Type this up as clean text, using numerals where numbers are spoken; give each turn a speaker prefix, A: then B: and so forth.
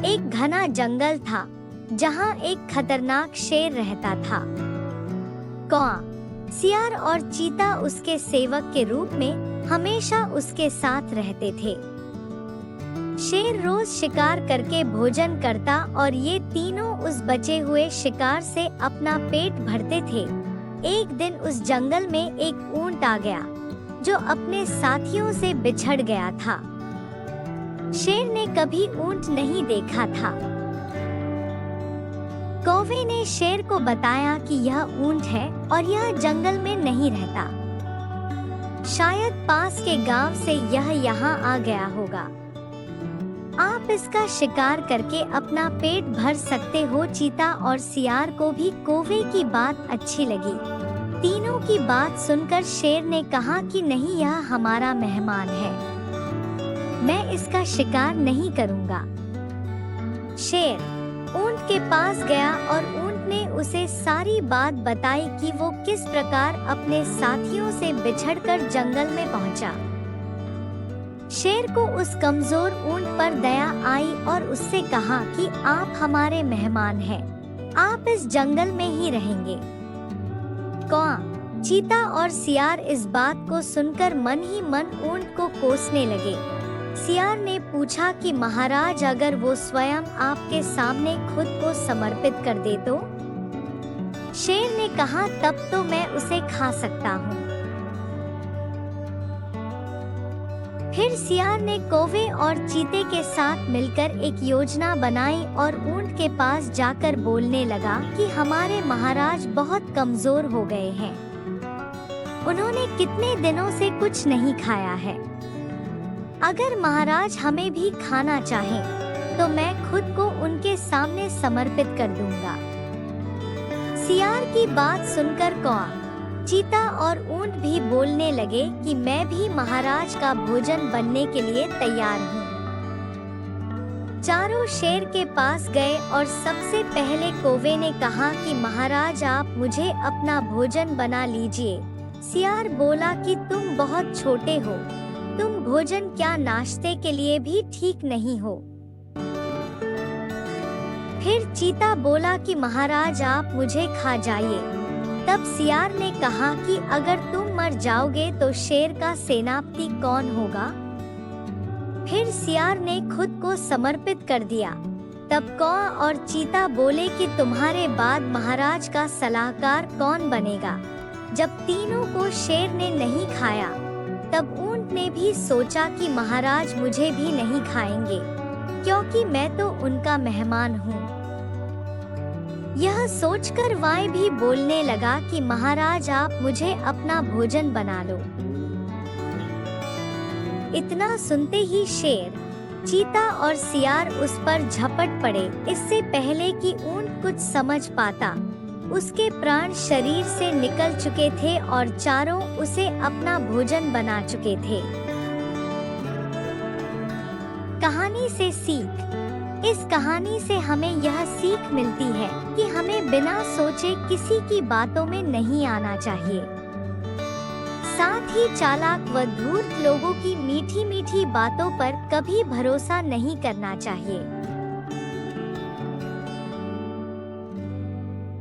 A: एक घना जंगल था जहाँ एक खतरनाक शेर रहता था। कौआ, सियार और चीता उसके सेवक के रूप में हमेशा उसके साथ रहते थे। शेर रोज शिकार करके भोजन करता और ये तीनों उस बचे हुए शिकार से अपना पेट भरते थे। एक दिन उस जंगल में एक ऊंट आ गया जो अपने साथियों से बिछड़ गया था। शेर ने कभी ऊंट नहीं देखा था। कौवे ने शेर को बताया कि यह ऊंट है और यह जंगल में नहीं रहता। शायद पास के गांव से यह यहाँ आ गया होगा। आप इसका शिकार करके अपना पेट भर सकते हो। चीता और सियार को भी कौवे की बात अच्छी लगी। तीनों की बात सुनकर शेर ने कहा कि नहीं, यह हमारा मेहमान है, मैं इसका शिकार नहीं करूंगा। शेर ऊंट के पास गया और ऊंट ने उसे सारी बात बताई कि वो किस प्रकार अपने साथियों से बिछड़कर जंगल में पहुंचा। शेर को उस कमजोर ऊंट पर दया आई और उससे कहा कि आप हमारे मेहमान हैं, आप इस जंगल में ही रहेंगे। कौआ, चीता और सियार इस बात को सुनकर मन ही मन ऊंट को कोसने लगे। सियार ने पूछा कि महाराज, अगर वो स्वयं आपके सामने खुद को समर्पित कर दे तो? शेर ने कहा, तब तो मैं उसे खा सकता हूँ। फिर सियार ने कौवे और चीते के साथ मिलकर एक योजना बनाई और ऊंट के पास जाकर बोलने लगा कि हमारे महाराज बहुत कमजोर हो गए हैं, उन्होंने कितने दिनों से कुछ नहीं खाया है। अगर महाराज हमें भी खाना चाहें, तो मैं खुद को उनके सामने समर्पित कर दूंगा। सियार की बात सुनकर कौआ, चीता और ऊंट भी बोलने लगे कि मैं भी महाराज का भोजन बनने के लिए तैयार हूँ। चारों शेर के पास गए और सबसे पहले कौवे ने कहा कि महाराज, आप मुझे अपना भोजन बना लीजिए। सियार बोला कि तुम बहुत छोटे हो, तुम भोजन क्या नाश्ते के लिए भी ठीक नहीं हो। फिर चीता बोला कि महाराज, आप मुझे खा जाइए। तब सियार ने कहा कि अगर तुम मर जाओगे तो शेर का सेनापति कौन होगा? फिर सियार ने खुद को समर्पित कर दिया। तब कौआ और चीता बोले कि तुम्हारे बाद महाराज का सलाहकार कौन बनेगा? जब तीनों को शेर ने नहीं खाया, तब ऊंट ने भी सोचा कि महाराज मुझे भी नहीं खाएंगे, क्योंकि मैं तो उनका मेहमान हूँ। यह सोचकर वाय भी बोलने लगा कि महाराज, आप मुझे अपना भोजन बना लो। इतना सुनते ही शेर, चीता और सियार उस पर झपट पड़े। इससे पहले कि ऊंट कुछ समझ पाता, उसके प्राण शरीर से निकल चुके थे और चारों उसे अपना भोजन बना चुके थे। कहानी से सीख। इस कहानी से हमें यह सीख मिलती है कि हमें बिना सोचे किसी की बातों में नहीं आना चाहिए। साथ ही चालाक व धूर्त लोगों की मीठी मीठी बातों पर कभी भरोसा नहीं करना चाहिए।